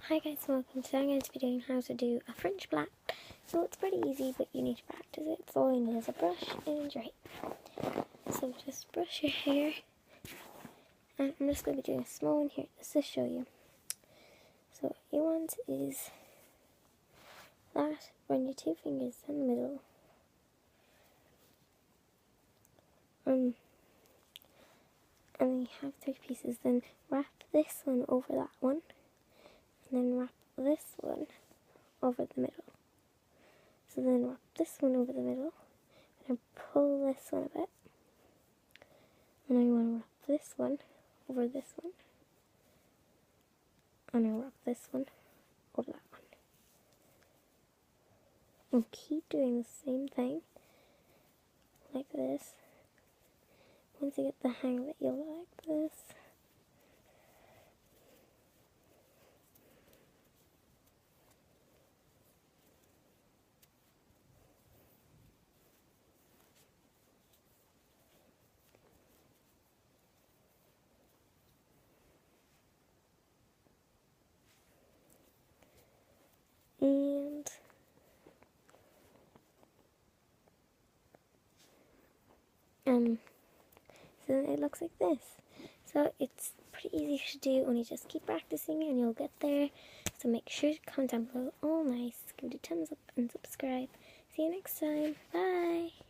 Hi guys, welcome. Today I'm going to be doing how to do a French plait. So it's pretty easy, but you need to practice it. So all you need is a brush and your hair. So just brush your hair. And I'm just going to be doing a small one here just to show you. So what you want is that, run your two fingers in the middle. And then you have three pieces. Then wrap this one over that one. And then wrap this one over the middle. So then wrap this one over the middle, and pull this one a bit. And I want to wrap this one over this one. And I wrap this one over that one. And keep doing the same thing, like this. Once you get the hang of it, you'll go like this. And so it looks like this. So it's pretty easy to do, only just keep practicing and you'll get there. So make sure to comment down below all nice, give it a thumbs up and subscribe. See you next time. Bye.